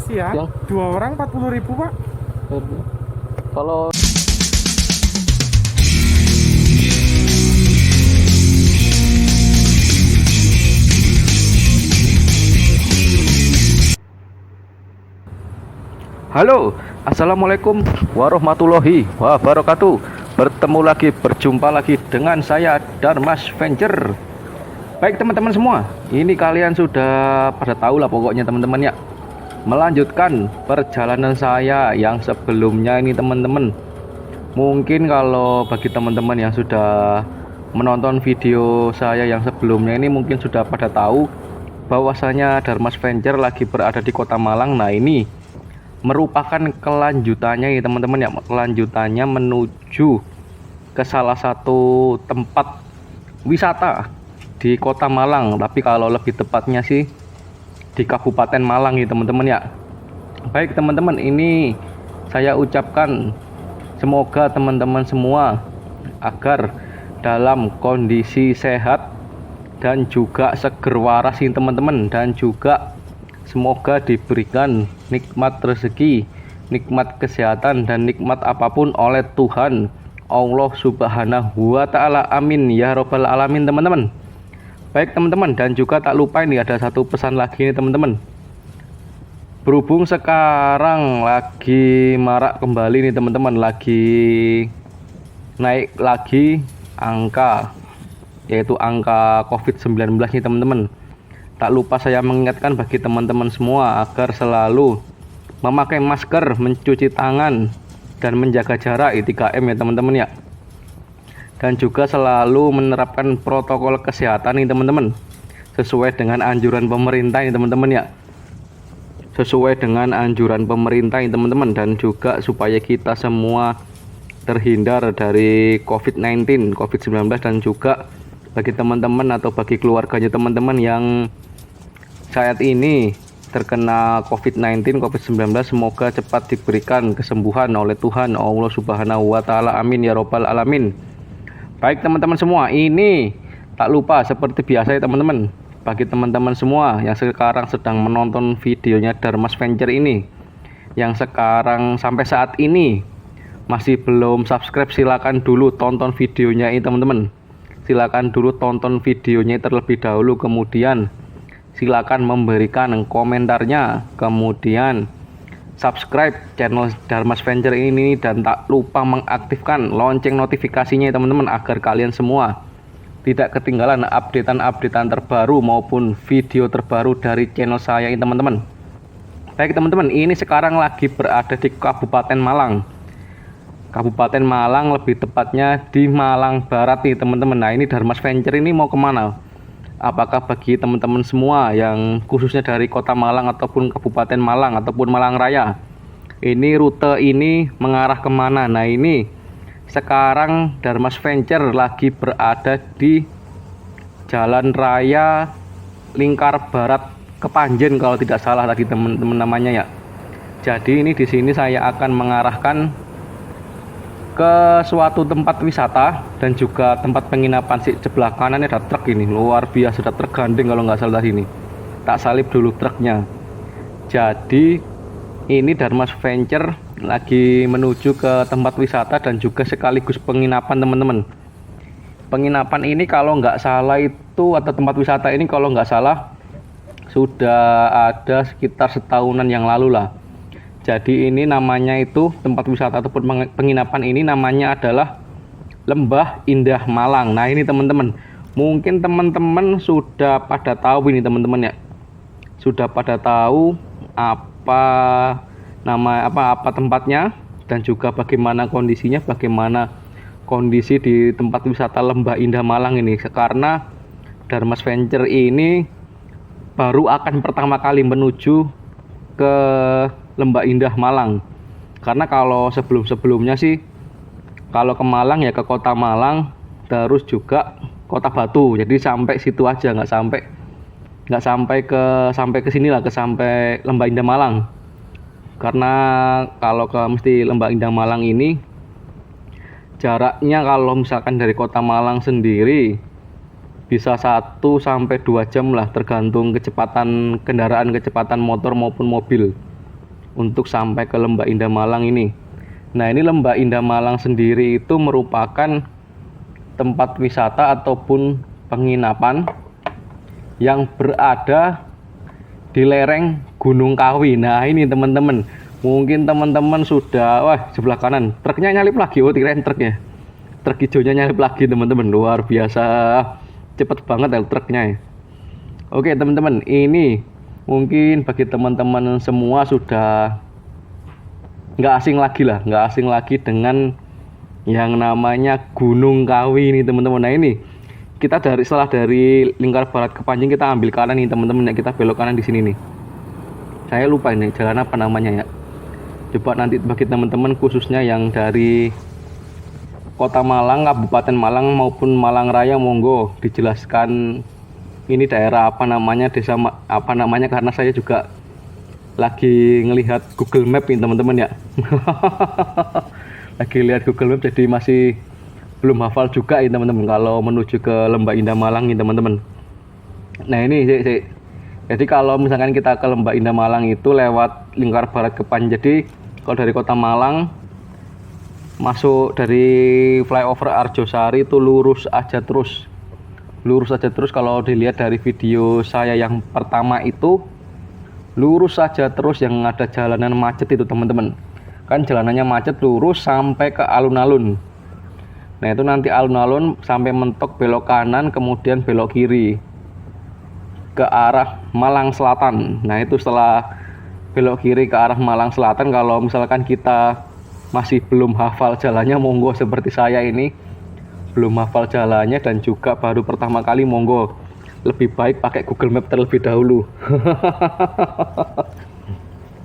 Iya, Yang 2 orang 40.000 Pak. kalau Halo, assalamualaikum warahmatullahi wabarakatuh. Berjumpa lagi dengan saya Darmas Venture. Baik teman-teman semua, ini kalian sudah pada tahu lah pokoknya teman-teman ya. Melanjutkan perjalanan saya yang sebelumnya ini teman-teman. Mungkin kalau bagi teman-teman yang sudah menonton video saya yang sebelumnya ini mungkin sudah pada tahu bahwasanya Darmas Venture lagi berada di Kota Malang. Nah, ini merupakan kelanjutannya ya teman-teman ya, kelanjutannya menuju ke salah satu tempat wisata di Kota Malang, tapi kalau lebih tepatnya sih di Kabupaten Malang ya teman-teman ya. Baik teman-teman, ini saya ucapkan semoga teman-teman semua agar dalam kondisi sehat dan juga seger waras nih teman-teman, dan juga semoga diberikan nikmat rezeki, nikmat kesehatan, dan nikmat apapun oleh Tuhan Allah Subhanahu wa Ta'ala. Amin ya Robbal Alamin teman-teman. Baik teman-teman, dan juga tak lupa ini ada satu pesan lagi nih teman-teman. Berhubung sekarang lagi marak kembali nih teman-teman, lagi naik lagi angka, yaitu angka COVID-19 nih teman-teman. Tak lupa saya mengingatkan bagi teman-teman semua agar selalu memakai masker, mencuci tangan, dan menjaga jarak 3M ya teman-teman ya. Dan juga selalu menerapkan protokol kesehatan nih teman-teman, sesuai dengan anjuran pemerintah nih teman-teman ya. Sesuai dengan anjuran pemerintah nih teman-teman, dan juga supaya kita semua terhindar dari COVID-19, COVID-19, dan juga bagi teman-teman atau bagi keluarganya teman-teman yang saat ini terkena COVID-19, COVID-19, semoga cepat diberikan kesembuhan oleh Tuhan Allah Subhanahu wa Ta'ala. Amin ya Robbal Alamin. Baik teman-teman semua, ini tak lupa seperti biasa ya teman-teman, bagi teman-teman semua yang sekarang sedang menonton videonya Darmas Venture ini, yang sekarang sampai saat ini masih belum subscribe, silakan dulu tonton videonya ini teman-teman. Silakan dulu tonton videonya terlebih dahulu, kemudian silakan memberikan komentarnya, kemudian subscribe channel Darmas Venture ini, dan tak lupa mengaktifkan lonceng notifikasinya ya teman-teman, agar kalian semua tidak ketinggalan updatean terbaru maupun video terbaru dari channel saya ini teman-teman. Baik teman-teman, ini sekarang lagi berada di Kabupaten Malang. Kabupaten Malang, lebih tepatnya di Malang Barat nih teman-teman. Nah, ini Darmas Venture ini mau kemana? Apakah bagi teman-teman semua yang khususnya dari Kota Malang ataupun Kabupaten Malang ataupun Malang Raya, ini rute ini mengarah kemana? Nah, ini sekarang Darmas Venture lagi berada di Jalan Raya Lingkar Barat Kepanjen kalau tidak salah tadi teman-teman namanya ya. Jadi ini di sini saya akan mengarahkan ke suatu tempat wisata dan juga tempat penginapan. Sih sebelah kanan ada truk, ini luar biasa, ada truk gandeng kalau nggak salah sini. Tak salip dulu truknya. Jadi ini Darmas Venture lagi menuju ke tempat wisata dan juga sekaligus penginapan teman-teman. Penginapan ini kalau nggak salah itu, atau tempat wisata ini kalau nggak salah sudah ada sekitar setahunan yang lalu lah. Jadi ini namanya itu, tempat wisata ataupun penginapan ini namanya adalah Lembah Indah Malang. Nah, ini teman-teman, mungkin teman-teman sudah pada tahu ini teman-teman ya. Sudah pada tahu apa nama apa tempatnya, dan juga bagaimana kondisinya, bagaimana kondisi di tempat wisata Lembah Indah Malang ini. Karena Darmas Venture ini baru akan pertama kali menuju ke Lembah Indah Malang. Karena kalau sebelum-sebelumnya sih, kalau ke Malang ya ke Kota Malang, terus juga Kota Batu. Jadi sampai situ aja, nggak sampai ke sini lah, sampai Lembah Indah Malang. Karena kalau ke mesti Lembah Indah Malang ini jaraknya kalau misalkan dari Kota Malang sendiri bisa 1 sampai 2 jam lah, tergantung kecepatan kendaraan, kecepatan motor maupun mobil. untuk sampai ke Lembah Indah Malang ini. Nah, ini Lembah Indah Malang sendiri itu merupakan tempat wisata ataupun penginapan yang berada di lereng Gunung Kawi. Nah, ini teman-teman, mungkin teman-teman sudah, wah, sebelah kanan truknya nyalip lagi. Oh, kirain truknya, truk hijaunya nyalip lagi teman-teman, luar biasa cepet banget ya truknya ya. Oke teman-teman, ini mungkin bagi teman-teman semua sudah nggak asing lagi dengan yang namanya Gunung Kawi ini teman-teman. Nah, ini kita setelah dari Lingkar Barat Kepanjen kita ambil kanan nih teman-teman ya, kita belok kanan di sini nih. Saya lupa ini jalan apa namanya ya. Coba nanti bagi teman-teman khususnya yang dari Kota Malang, Kabupaten Malang maupun Malang Raya, monggo dijelaskan ini daerah apa namanya, desa apa namanya, karena saya juga lagi ngelihat Google Map ini teman-teman ya. Lagi lihat Google Map jadi masih belum hafal juga ini teman-teman kalau menuju ke Lembah Indah Malang ini teman-teman. Nah, ini jadi kalau misalkan kita ke Lembah Indah Malang itu lewat Lingkar Barat Kepanjen. Jadi kalau dari Kota Malang masuk dari flyover Arjosari itu lurus aja terus. Kalau dilihat dari video saya yang pertama itu lurus saja terus, yang ada jalanan macet itu teman-teman. Kan jalanannya macet lurus sampai ke alun-alun. Nah, itu nanti alun-alun sampai mentok belok kanan kemudian belok kiri ke arah Malang Selatan. Nah, itu setelah belok kiri ke arah Malang Selatan, kalau misalkan kita masih belum hafal jalannya, monggo seperti saya ini belum hafal jalannya dan juga baru pertama kali, monggo lebih baik pakai Google Map terlebih dahulu.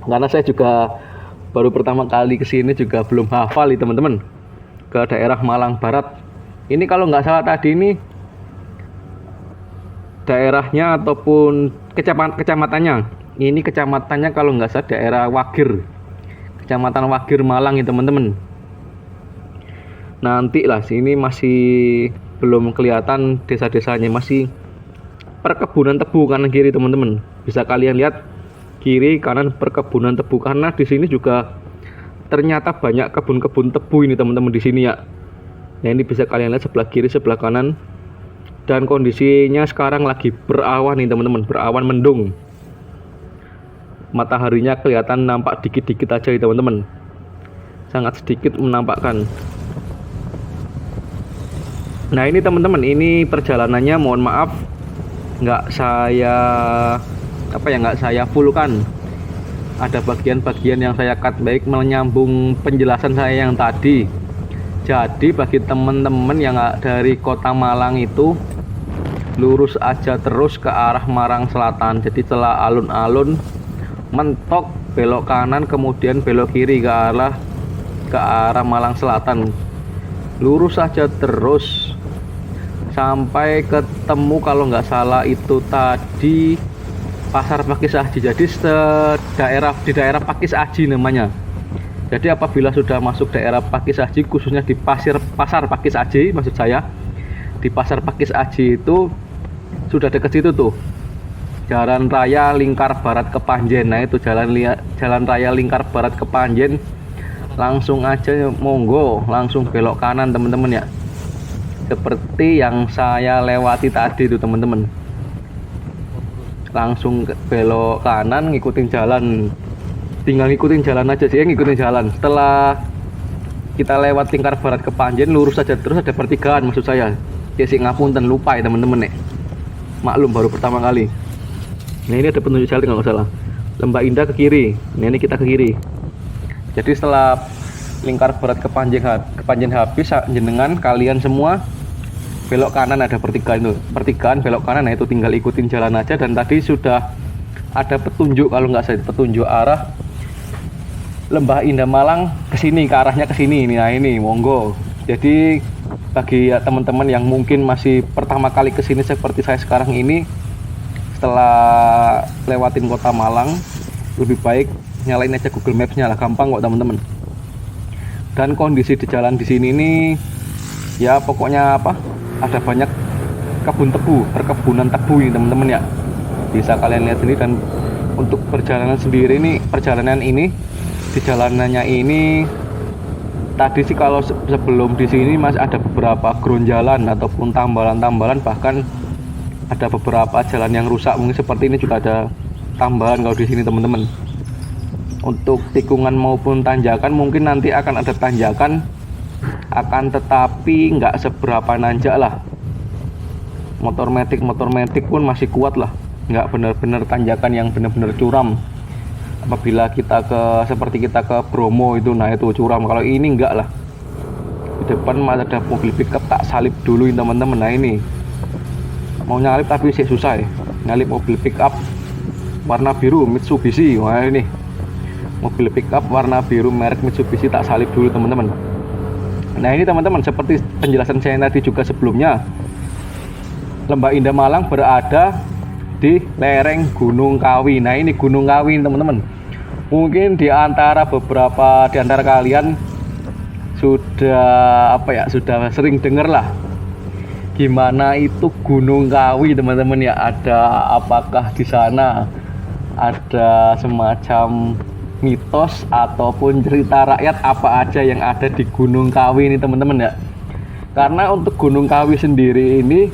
Karena saya juga baru pertama kali kesini juga belum hafal nih teman-teman, ke daerah Malang Barat. Ini kalau nggak salah tadi ini daerahnya ataupun kecamatannya, ini kecamatannya kalau nggak salah daerah Wagir, Kecamatan Wagir Malang ya teman-teman. Nanti lah, sini masih belum kelihatan desa-desanya, masih perkebunan tebu kanan kiri teman-teman. Bisa kalian lihat kiri kanan perkebunan tebu, karena di sini juga ternyata banyak kebun-kebun tebu ini teman-teman di sini ya. Nah, ini bisa kalian lihat sebelah kiri sebelah kanan, dan kondisinya sekarang lagi berawan nih teman-teman, berawan mendung. Mataharinya kelihatan nampak dikit-dikit aja nih teman-teman, sangat sedikit menampakkan. Nah, ini teman-teman, ini perjalanannya mohon maaf nggak saya fullkan. Ada bagian-bagian yang saya cut baik menyambung penjelasan saya yang tadi. Jadi bagi teman-teman yang dari Kota Malang itu lurus aja terus ke arah Malang Selatan. Jadi setelah alun-alun mentok belok kanan kemudian belok kiri ke arah Malang Selatan. Lurus saja terus sampai ketemu kalau nggak salah itu tadi Pasar Pakis Aji. Jadi di daerah Pakis Aji namanya. Jadi apabila sudah masuk daerah Pakis Aji, khususnya di Pasar Pakis Aji maksud saya, di Pasar Pakis Aji itu sudah dekat situ tuh Jalan Raya Lingkar Barat Kepanjen. Nah, itu Jalan Raya Lingkar Barat Kepanjen. Langsung aja monggo langsung belok kanan teman-teman ya, seperti yang saya lewati tadi itu teman-teman. Langsung belok kanan, ngikutin jalan, tinggal ngikutin jalan aja sih, ngikutin jalan. Setelah kita lewat Lingkar Barat Kepanjen, lurus saja terus ada pertigaan maksud saya. Ya sih, ngapunten lupa ya teman-teman nih, maklum baru pertama kali. Nah, ini ada petunjuk jalan kalau nggak salah, Lembah Indah ke kiri. Nah, ini kita ke kiri. Jadi setelah Lingkar Barat Kepanjen habis, jenengan kalian semua belok kanan, ada pertigaan belok kanan. Nah, itu tinggal ikutin jalan aja, dan tadi sudah ada petunjuk kalau nggak salah, petunjuk arah Lembah Indah Malang ke sini, ke arahnya ke sini. Nah, ini monggo. Jadi bagi teman-teman yang mungkin masih pertama kali ke sini seperti saya sekarang ini, setelah lewatin Kota Malang, lebih baik nyalain aja Google Maps-nya lah, gampang kok teman-teman. Dan kondisi di jalan di sini ini ya pokoknya ada banyak kebun tebu, perkebunan tebu ini teman-teman ya. Bisa kalian lihat sini, dan Untuk perjalanan sendiri nih, di jalanannya ini tadi sih kalau sebelum di sini masih ada beberapa geronjalan ataupun tambalan-tambalan, bahkan ada beberapa jalan yang rusak. Mungkin seperti ini juga ada tambahan kalau di sini teman-teman. Untuk tikungan maupun tanjakan mungkin nanti akan ada tanjakan, akan tetapi nggak seberapa nanjak lah. Motor metik pun masih kuat lah, nggak benar-benar tanjakan yang benar-benar curam. Apabila seperti kita ke Bromo itu, nah itu curam. Kalau ini enggak lah. Di depan masih ada mobil pickup, tak salip dulu teman-teman. Nah ini mau nyalip tapi sih susah ya. Nyalip mobil pickup warna biru Mitsubishi. Wah ini mobil pickup warna biru merek Mitsubishi, tak salip dulu teman-teman. Nah ini teman-teman, seperti penjelasan saya tadi juga sebelumnya, Lembah Indah Malang berada di lereng Gunung Kawi. Nah ini Gunung Kawi teman-teman. Mungkin di antara kalian sudah sudah sering dengar lah gimana itu Gunung Kawi teman-teman ya. Apakah di sana ada semacam mitos ataupun cerita rakyat apa aja yang ada di Gunung Kawi ini teman-teman ya. Karena untuk Gunung Kawi sendiri ini,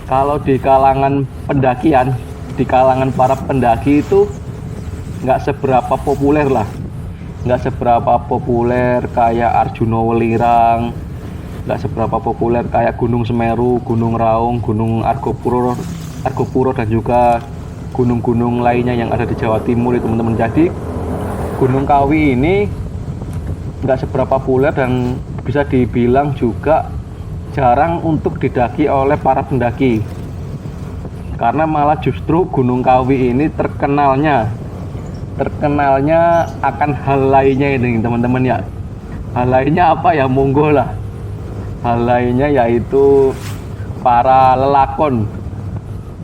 kalau di kalangan pendakian, di kalangan para pendaki itu nggak seberapa populer lah, nggak seberapa populer kayak Arjuna Welirang, nggak seberapa populer kayak Gunung Semeru, Gunung Raung, Gunung Argopuro dan juga gunung-gunung lainnya yang ada di Jawa Timur itu teman-teman. Jadi Gunung Kawi ini nggak seberapa populer dan bisa dibilang juga jarang untuk didaki oleh para pendaki, karena malah justru Gunung Kawi ini terkenalnya akan hal lainnya ini teman-teman ya. Hal lainnya apa ya, monggo lah. Hal lainnya yaitu para lelakon,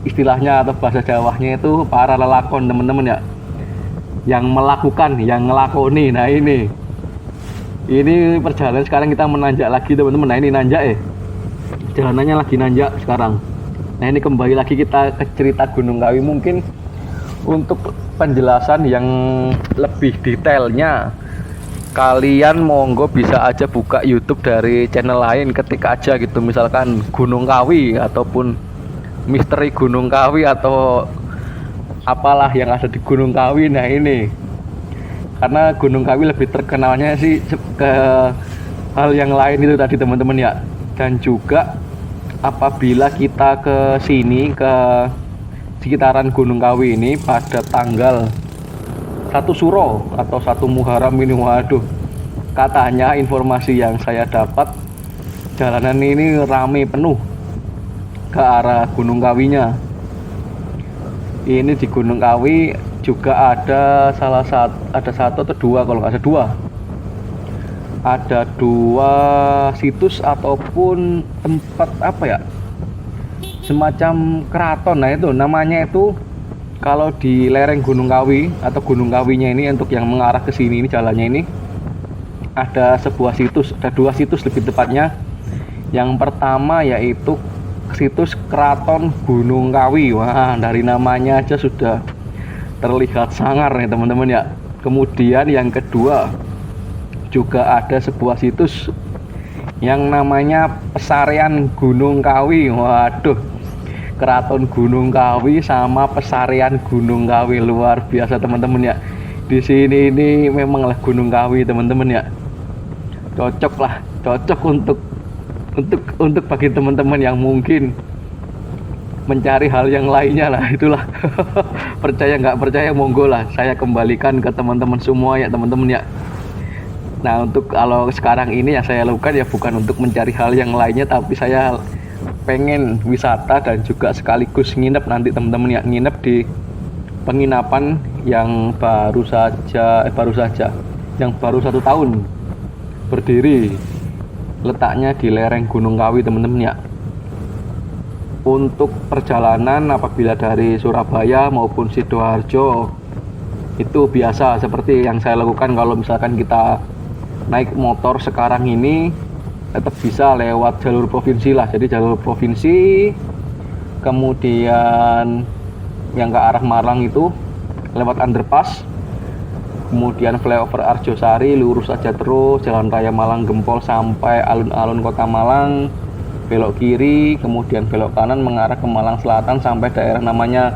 istilahnya atau bahasa Jawanya itu para lelakon teman-teman ya, yang melakukan, yang ngelakoni. Nah ini perjalanan sekarang kita menanjak lagi teman-teman. Nah ini nanjak jalanannya lagi nanjak sekarang. Nah ini kembali lagi kita ke cerita Gunung Kawi. Mungkin untuk penjelasan yang lebih detailnya, kalian monggo bisa aja buka YouTube dari channel lain, ketik aja gitu misalkan Gunung Kawi ataupun misteri Gunung Kawi atau apalah yang ada di Gunung Kawi. Nah ini karena Gunung Kawi lebih terkenalnya sih ke hal yang lain itu tadi teman-teman ya. Dan juga apabila kita ke sini, ke sekitaran Gunung Kawi ini pada tanggal 1 Suro atau 1 Muharram ini, waduh, katanya informasi yang saya dapat jalanan ini rame penuh ke arah Gunung Kawinya. Ini di Gunung Kawi juga ada satu atau dua, kalau nggak salah ada dua situs ataupun tempat semacam keraton. Nah itu namanya itu, kalau di lereng Gunung Kawi atau Gunung Kawinya ini, untuk yang mengarah ke sini ini jalannya ini ada dua situs lebih tepatnya. Yang pertama yaitu situs Keraton Gunung Kawi. Wah, dari namanya aja sudah terlihat sangar nih teman-teman ya. Kemudian yang kedua juga ada sebuah situs yang namanya Pesarian Gunung Kawi. Waduh, Keraton Gunung Kawi sama Pesarian Gunung Kawi, luar biasa teman-teman ya. Di sini ini memanglah Gunung Kawi teman-teman ya. Cocok untuk bagi teman-teman yang mungkin mencari hal yang lainnya lah, itulah. Percaya nggak percaya monggo lah, saya kembalikan ke teman-teman semua ya teman-teman ya. Nah untuk kalau sekarang ini yang saya lakukan ya bukan untuk mencari hal yang lainnya, tapi saya pengen wisata dan juga sekaligus nginep nanti teman-teman ya, nginep di penginapan yang baru 1 tahun berdiri, letaknya di lereng Gunung Kawi teman-teman ya. Untuk perjalanan apabila dari Surabaya maupun Sidoarjo itu biasa seperti yang saya lakukan. Kalau misalkan kita naik motor sekarang ini tetap bisa lewat jalur provinsi lah, jadi jalur provinsi, kemudian yang ke arah Malang itu lewat underpass, kemudian flyover Arjosari, lurus aja terus Jalan Raya Malang Gempol sampai alun-alun Kota Malang, belok kiri, kemudian belok kanan mengarah ke Malang Selatan sampai daerah namanya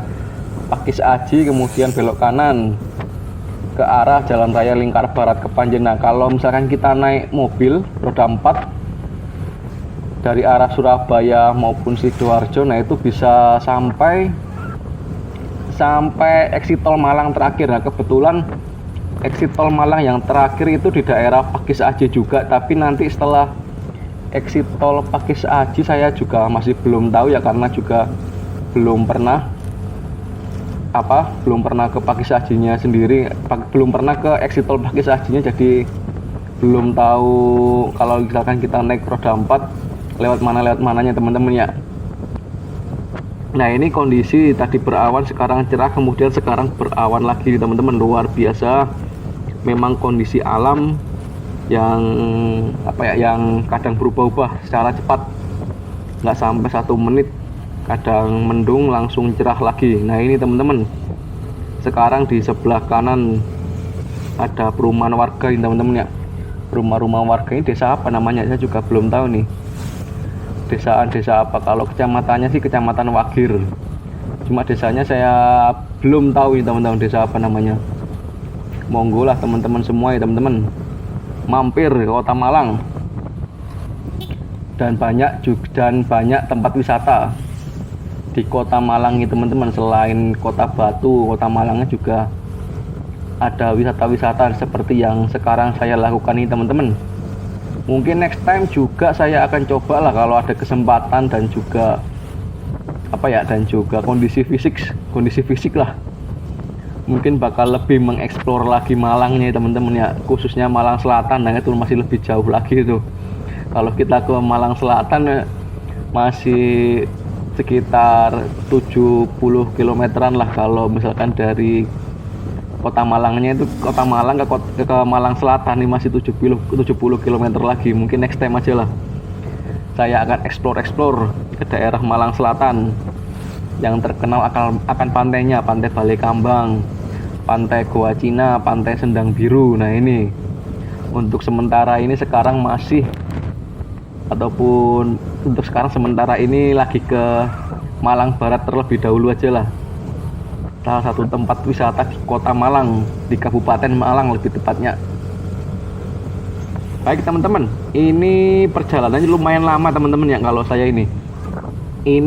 Pakis Aji, kemudian belok kanan ke arah Jalan Raya Lingkar Barat ke Panjen. Nah, kalau misalkan kita naik mobil roda 4 dari arah Surabaya maupun Sidoarjo, nah itu bisa sampai exit tol Malang terakhir. Nah, kebetulan exit tol Malang yang terakhir itu di daerah Pakis Aji juga, tapi nanti setelah exit tol Pakis Aji saya juga masih belum tahu ya, karena juga belum pernah ke Pakis Ajinya sendiri, belum pernah ke exit tol Pakis Ajinya, jadi belum tahu kalau misalkan kita naik roda 4 lewat mananya teman-teman ya. Nah, ini kondisi tadi berawan, sekarang cerah, kemudian sekarang berawan lagi teman-teman, luar biasa. Memang kondisi alam yang yang kadang berubah-ubah secara cepat, nggak sampai 1 menit kadang mendung langsung cerah lagi. Nah, ini teman-teman, sekarang di sebelah kanan ada perumahan warga ini teman-teman ya. Rumah-rumah warga ini desa apa namanya saya juga belum tahu nih, desa apa. Kalau kecamatannya sih Kecamatan Wagir, cuma desanya saya belum tahu ini teman-teman, desa apa namanya. Monggo lah teman-teman semua ya teman-teman, mampir ke Kota Malang, dan banyak tempat wisata di Kota Malang ini teman-teman. Selain Kota Batu, Kota Malangnya juga ada wisata-wisata seperti yang sekarang saya lakukan ini teman-teman. Mungkin next time juga saya akan coba lah kalau ada kesempatan, dan juga kondisi fisik lah, mungkin bakal lebih mengeksplor lagi Malangnya teman-teman ya, khususnya Malang Selatan. Nah, itu masih lebih jauh lagi itu. Kalau kita ke Malang Selatan masih sekitar 70 kilometeran lah. Kalau misalkan dari Kota Malangnya itu, Kota Malang ke Malang Selatan ini masih 70 km lagi. Mungkin next time aja lah saya akan explore ke daerah Malang Selatan yang terkenal akan pantainya, Pantai Balai Kambang, Pantai Goa Cina, Pantai Sendang Biru. Nah, ini untuk sementara ini sementara ini lagi ke Malang Barat terlebih dahulu aja lah. Salah satu tempat wisata di Kota Malang, di Kabupaten Malang lebih tepatnya. Baik teman-teman, ini perjalanannya lumayan lama teman-teman ya. Kalau saya ini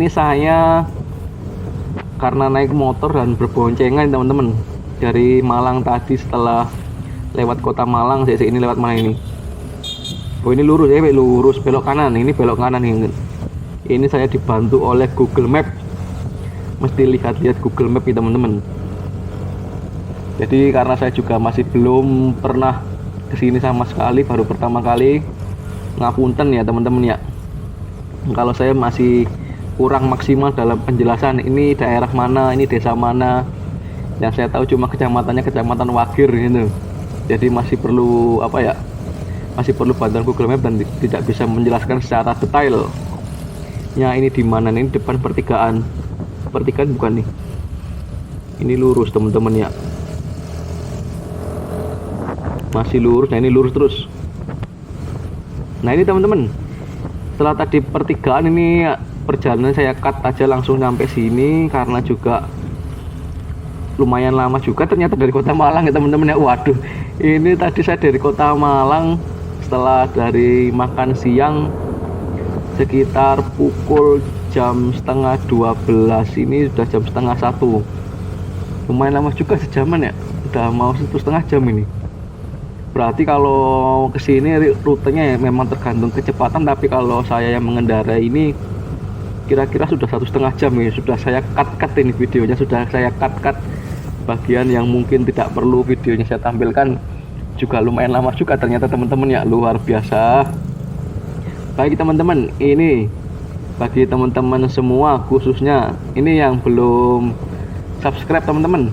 saya karena naik motor dan berboncengan teman-teman, dari Malang tadi setelah lewat Kota Malang, saya ini lewat mana ini? Oh, ini lurus belok kanan. Ini belok kanan ini. Ini saya dibantu oleh Google Map. Mesti lihat Google Map ya teman-teman. Jadi karena saya juga masih belum pernah kesini sama sekali, baru pertama kali, ngapunten ya teman-teman ya kalau saya masih kurang maksimal dalam penjelasan. Ini daerah mana, ini desa mana, yang saya tahu cuma kecamatannya Kecamatan Wagir gitu. Jadi masih perlu bantuan Google Map dan tidak bisa menjelaskan secara detail. Ya, ini di mana nih? Depan pertigaan bukan nih? Ini lurus teman-teman ya. Masih lurus. Nah, ini lurus terus. Nah, ini teman-teman, setelah tadi pertigaan ini perjalanan saya cut aja langsung sampai sini, karena juga lumayan lama juga ternyata dari Kota Malang ya teman-teman ya. Waduh, ini tadi saya dari Kota Malang setelah dari makan siang sekitar pukul jam setengah 12, ini sudah jam setengah 1. Lumayan lama juga, sejaman ya, udah mau 1,5 jam ini. Berarti kalau kesini rutenya ya memang tergantung kecepatan, tapi kalau saya yang mengendarai ini kira-kira sudah 1,5 jam ya. Sudah saya cut ini videonya, sudah saya cut bagian yang mungkin tidak perlu videonya saya tampilkan. Juga lumayan lama juga ternyata teman-teman ya, luar biasa. Baik teman-teman, ini bagi teman-teman semua, khususnya ini yang belum subscribe teman-teman,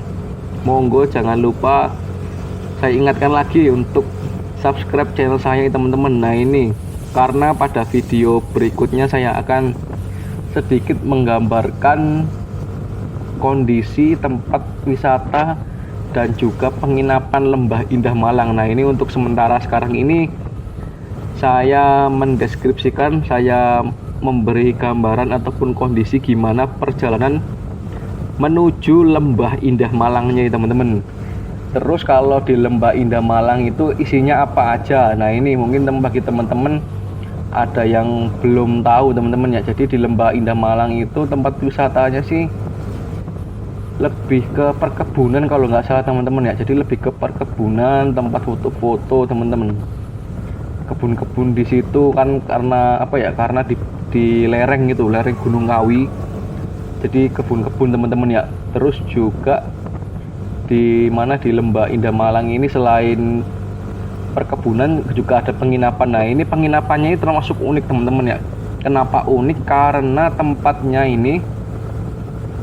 monggo jangan lupa, saya ingatkan lagi untuk subscribe channel saya teman-teman. Nah, ini karena pada video berikutnya saya akan sedikit menggambarkan kondisi tempat wisata dan juga penginapan Lembah Indah Malang. Nah, ini untuk sementara sekarang ini saya mendeskripsikan, saya memberi gambaran ataupun kondisi gimana perjalanan menuju Lembah Indah Malangnya, teman-teman. Terus kalau di Lembah Indah Malang itu isinya apa aja? Nah, ini mungkin bagi teman-teman ada yang belum tahu, teman-teman ya. Jadi di Lembah Indah Malang itu tempat wisatanya sih lebih ke perkebunan kalau nggak salah, teman-teman ya. Jadi lebih ke perkebunan, tempat foto-foto, teman-teman. Kebun-kebun di situ kan karena apa ya? Karena di lereng gitu, lereng Gunung Kawi. Jadi kebun-kebun, teman-teman ya. Terus juga di mana di Lembah Indah Malang ini selain perkebunan juga ada penginapan. Nah, ini penginapannya ini termasuk unik, teman-teman ya. Kenapa unik? Karena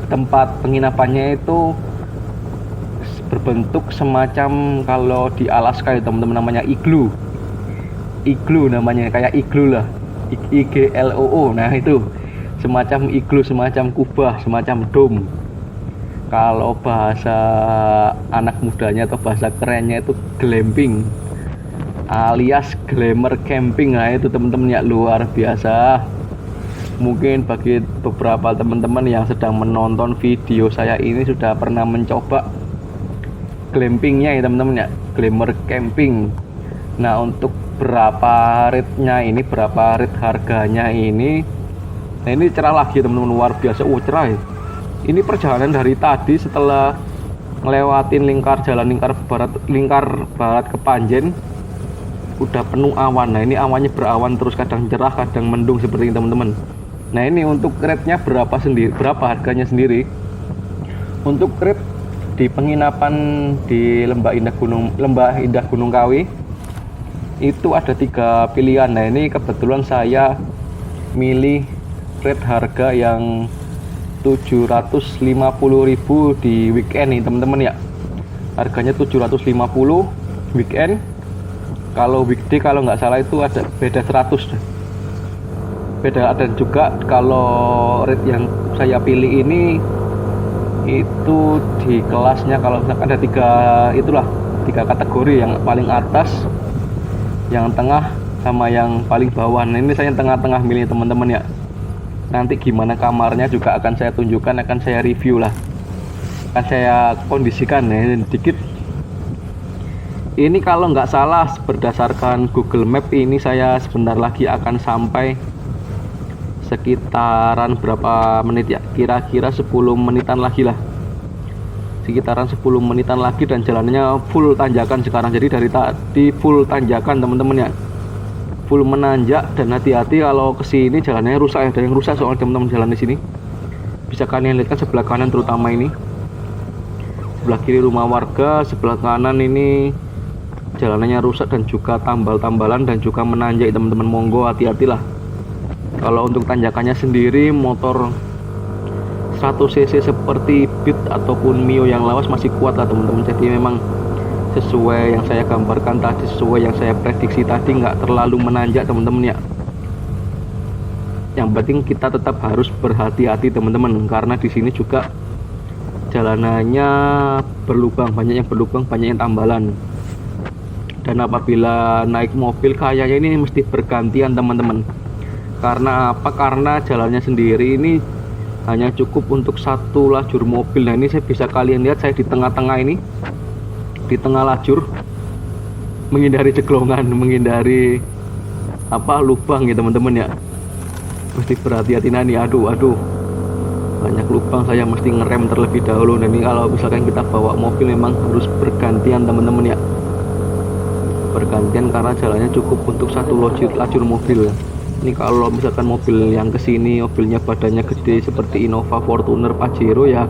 tempat penginapannya itu berbentuk semacam, kalau di Alaska ya teman-teman, namanya iglu namanya, kayak iglu lah, IGLOO. Nah, itu semacam iglu, semacam kubah, semacam dom. Kalau bahasa anak mudanya atau bahasa kerennya itu glamping alias glamour camping. Nah, itu teman-teman ya, luar biasa. Mungkin bagi beberapa teman-teman yang sedang menonton video saya ini sudah pernah mencoba glampingnya ya teman-teman ya, glamour camping. Nah, untuk berapa rate-nya ini, berapa rate harganya ini, nah ini cerah lagi teman-teman, luar biasa. Cerah ya. Ini perjalanan dari tadi setelah ngelewatin lingkar barat ke Panjen, udah penuh awan. Nah, ini awannya berawan terus, kadang cerah kadang mendung seperti ini, teman-teman. Nah, ini untuk rate-nya berapa harganya sendiri. Untuk rate di penginapan di Lembah Indah Gunung Kawi itu ada 3 pilihan. Nah, ini kebetulan saya milih rate harga yang 750.000 di weekend nih, teman-teman ya. Harganya 750 weekend. Kalau weekday kalau nggak salah itu ada beda 100 beda. Dan juga kalau rate yang saya pilih ini itu di kelasnya, kalau misalkan ada tiga kategori, yang paling atas, yang tengah, sama yang paling bawah. Nah, ini saya yang tengah-tengah milih, teman-teman ya. Nanti gimana kamarnya juga akan saya tunjukkan, akan saya review lah, akan saya kondisikan ya dikit. Ini kalau nggak salah berdasarkan Google Map ini saya sebentar lagi akan sampai sekitaran berapa menit ya, kira-kira 10 menitan lagi lah, sekitaran 10 menitan lagi. Dan jalannya full tanjakan sekarang, jadi dari tadi full tanjakan, teman-teman ya, full menanjak. Dan hati-hati kalau kesini jalannya rusak ya, ada yang rusak soalnya, teman-teman. Jalan di sini bisa kalian lihat kan, sebelah kanan terutama ini, sebelah kiri rumah warga, sebelah kanan ini jalanannya rusak dan juga tambal-tambalan dan juga menanjak, teman-teman. Monggo hati-hatilah. Kalau untuk tanjakannya sendiri, motor 100cc seperti Beat ataupun Mio yang lawas masih kuat lah, teman-teman. Jadi memang sesuai yang saya gambarkan tadi, sesuai yang saya prediksi tadi, nggak terlalu menanjak, teman-teman ya. Yang penting kita tetap harus berhati-hati, teman-teman, karena di sini juga jalanannya berlubang, banyak yang berlubang, banyak yang tambalan. Dan apabila naik mobil kayaknya ini mesti bergantian, teman-teman. Karena apa? Karena jalannya sendiri ini hanya cukup untuk satu lajur mobil. Nah, ini saya bisa kalian lihat, saya di tengah-tengah ini, di tengah lajur, menghindari ceklongan, menghindari lubang ya, teman-teman ya. Mesti berhati-hati. Nah, nih, aduh banyak lubang, saya mesti ngerem terlebih dahulu. Dan ini kalau misalkan kita bawa mobil memang harus bergantian, teman-teman ya, bergantian karena jalannya cukup untuk satu lajur mobil. Ini kalau misalkan mobil yang kesini mobilnya badannya gede seperti Innova, Fortuner, Pajero ya,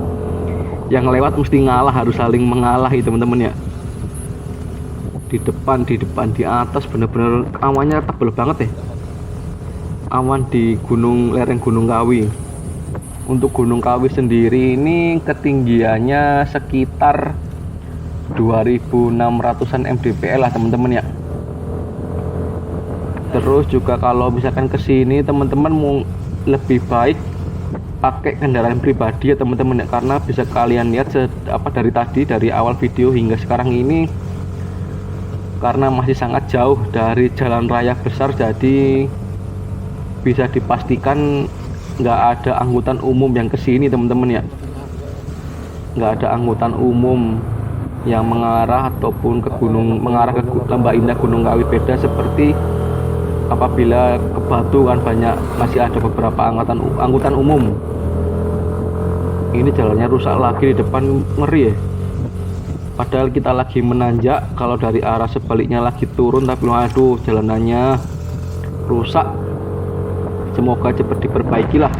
yang lewat mesti ngalah, harus saling mengalah ya, teman-teman ya. Di depan di atas bener-bener awannya tebel banget ya, awan di lereng Gunung Kawi. Untuk Gunung Kawi sendiri ini ketinggiannya sekitar 2600-an mdpl lah, teman-teman ya. Terus juga kalau misalkan kesini teman-teman mau lebih baik pakai kendaraan pribadi ya teman-teman ya, karena bisa kalian lihat dari tadi, dari awal video hingga sekarang ini, karena masih sangat jauh dari jalan raya besar, jadi bisa dipastikan nggak ada angkutan umum yang kesini teman-teman ya, nggak ada angkutan umum yang mengarah ataupun mengarah ke Lembah Indah Gunung Kawi. Beda seperti apabila ke Batu kan masih ada beberapa angkutan umum. Ini jalannya rusak lagi di depan, ngeri ya, padahal kita lagi menanjak, kalau dari arah sebaliknya lagi turun, tapi aduh jalanannya rusak. Semoga cepat diperbaiki lah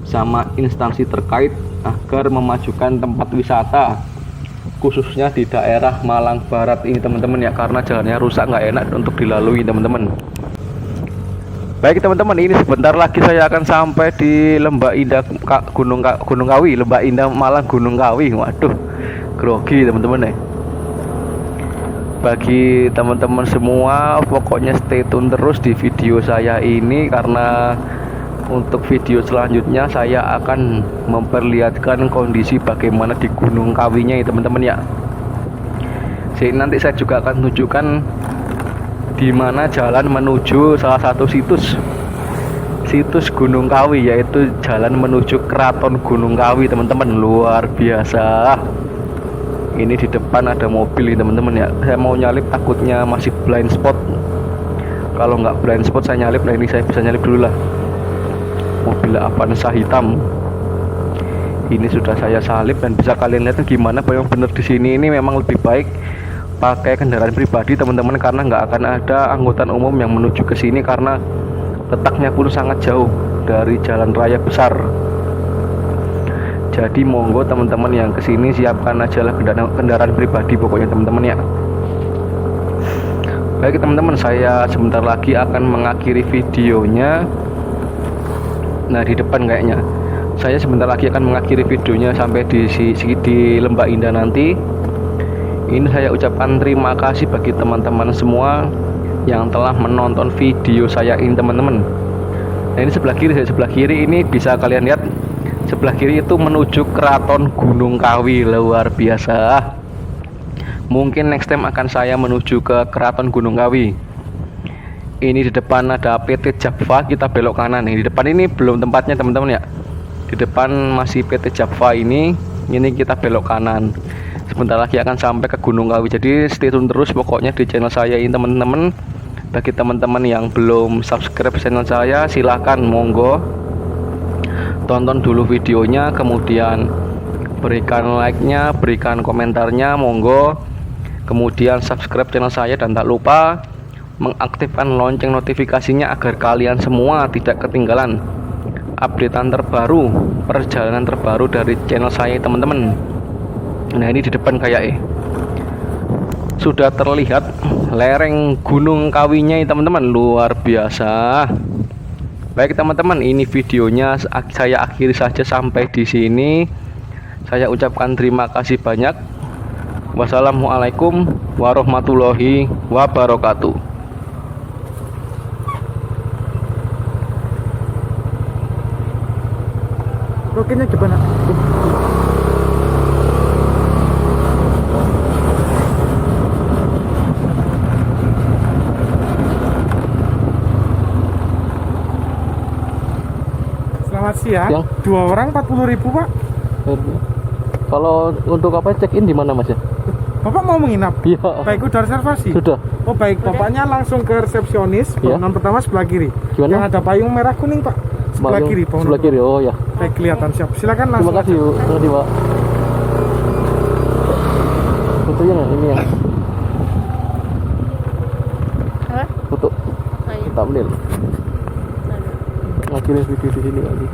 sama instansi terkait agar memajukan tempat wisata khususnya di daerah Malang Barat ini teman-teman ya, karena jalannya rusak, nggak enak untuk dilalui teman-teman. Baik teman-teman, ini sebentar lagi saya akan sampai di Lembah Indah Gunung Kawi, Lembah Indah Malang Gunung Kawi. Waduh, grogi teman-teman ya. Bagi teman-teman semua, pokoknya stay tune terus di video saya ini, karena untuk video selanjutnya saya akan memperlihatkan kondisi bagaimana di Gunung Kawinya ya teman-teman ya. Jadi nanti saya juga akan tunjukkan di mana jalan menuju salah satu situs Gunung Kawi, yaitu jalan menuju Keraton Gunung Kawi teman-teman. Luar biasa. Ini di depan ada mobil teman-teman ya, saya mau nyalip takutnya masih blind spot. Kalau nggak blind spot saya nyalip. Nah ini saya bisa nyalip dulu lah. Mobil Avanza hitam ini sudah saya salip, dan bisa kalian lihat gimana yang bener di sini. Ini memang lebih baik pakai kendaraan pribadi teman-teman, karena nggak akan ada angkutan umum yang menuju ke sini, karena letaknya pun sangat jauh dari jalan raya besar. Jadi monggo teman-teman yang kesini siapkan aja lah kendaraan pribadi pokoknya teman-teman ya. Baik teman-teman, saya sebentar lagi akan mengakhiri videonya. Nah di depan kayaknya saya sebentar lagi akan mengakhiri videonya sampai di Lembah Indah nanti. Ini saya ucapkan terima kasih bagi teman-teman semua yang telah menonton video saya ini teman-teman. Nah ini sebelah kiri ini bisa kalian lihat, sebelah kiri itu menuju Keraton Gunung Kawi. Luar biasa. Mungkin next time akan saya menuju ke Keraton Gunung Kawi. Ini di depan ada PT Java, kita belok kanan nih. Di depan ini belum tempatnya teman-teman ya. Di depan masih PT Java ini kita belok kanan. Sebentar lagi akan sampai ke Gunung Kawi. Jadi stay tune terus pokoknya di channel saya ini teman-teman. Bagi teman-teman yang belum subscribe channel saya, silahkan monggo tonton dulu videonya, kemudian berikan like-nya, berikan komentarnya, monggo. Kemudian subscribe channel saya, dan tak lupa mengaktifkan lonceng notifikasinya agar kalian semua tidak ketinggalan updatean terbaru, perjalanan terbaru dari channel saya teman-teman. Nah ini di depan kayak sudah terlihat lereng Gunung Kawinya ya teman-teman. Luar biasa. Baik teman-teman, ini videonya saya akhiri saja sampai di sini. Saya ucapkan terima kasih banyak. Wassalamualaikum warahmatullahi wabarakatuh. Roketnya gimana? Selamat siang. 2 orang 40.000 Pak. Kalau untuk apa check-in di mana Mas ya? Bapak mau menginap? Iya. Baik, udah reservasi? Sudah. Oh baik, bapaknya langsung ke resepsionis, Ya. bangunan pertama sebelah kiri. Gimana? Yang ada payung merah kuning Pak. Sebelah kiri, bangunan sebelah kiri. Oh ya. Baik, kelihatan siap. Silakan langsung. Terima kasih, terima kasih Pak. Fotonya nggak ini ya? Apa? Foto. Ayo. Tak boleh. Akhirnya video di sini lagi.